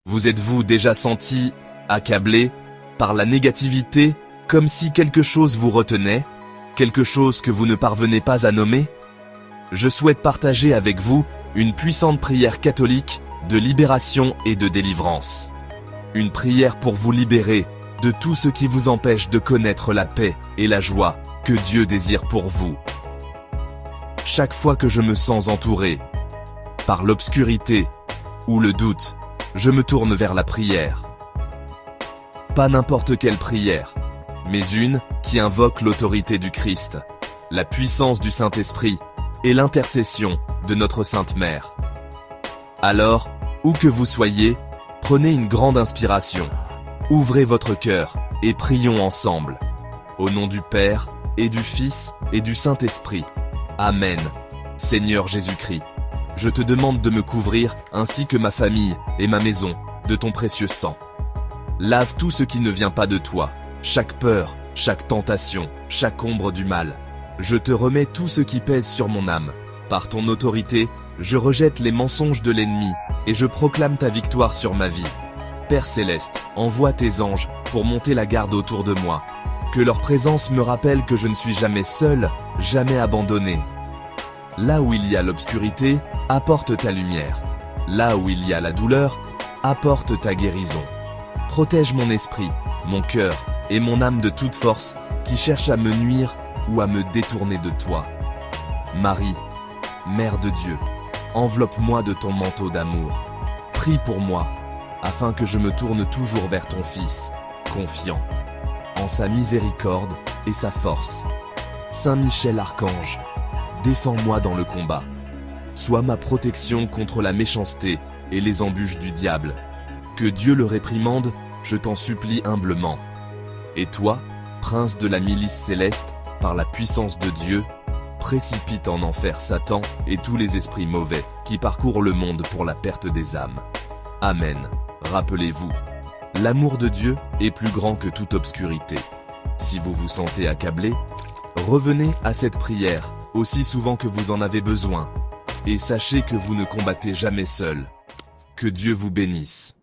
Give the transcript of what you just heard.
Vous êtes-vous déjà senti accablé par la négativité, comme si quelque chose vous retenait, quelque chose que vous ne parvenez pas à nommer? Je souhaite partager avec vous une puissante prière catholique de libération et de délivrance. Une prière pour vous libérer de tout ce qui vous empêche de connaître la paix et la joie que Dieu désire pour vous. Chaque fois que je me sens entouré par l'obscurité ou le doute, je me tourne vers la prière. Pas n'importe quelle prière, mais une qui invoque l'autorité du Christ, la puissance du Saint-Esprit et l'intercession de notre Sainte Mère. Alors, où que vous soyez, prenez une grande inspiration. Ouvrez votre cœur et prions ensemble. Au nom du Père, et du Fils, et du Saint-Esprit. Amen. Seigneur Jésus-Christ, je te demande de me couvrir, ainsi que ma famille et ma maison, de ton précieux sang. Lave tout ce qui ne vient pas de toi, chaque peur, chaque tentation, chaque ombre du mal. Je te remets tout ce qui pèse sur mon âme. Par ton autorité, je rejette les mensonges de l'ennemi, et je proclame ta victoire sur ma vie. Père Céleste, envoie tes anges pour monter la garde autour de moi. Que leur présence me rappelle que je ne suis jamais seul, jamais abandonné. Là où il y a l'obscurité, apporte ta lumière. Là où il y a la douleur, apporte ta guérison. Protège mon esprit, mon cœur et mon âme de toute force qui cherche à me nuire ou à me détourner de toi. Marie, Mère de Dieu, enveloppe-moi de ton manteau d'amour. Prie pour moi, afin que je me tourne toujours vers ton Fils, confiant en sa miséricorde et sa force. Saint Michel Archange, défends-moi dans le combat. Sois ma protection contre la méchanceté et les embûches du diable. Que Dieu le réprimande, je t'en supplie humblement. Et toi, prince de la milice céleste, par la puissance de Dieu, précipite en enfer Satan et tous les esprits mauvais qui parcourent le monde pour la perte des âmes. Amen. Rappelez-vous, l'amour de Dieu est plus grand que toute obscurité. Si vous vous sentez accablé, revenez à cette prière aussi souvent que vous en avez besoin. Et sachez que vous ne combattez jamais seul. Que Dieu vous bénisse.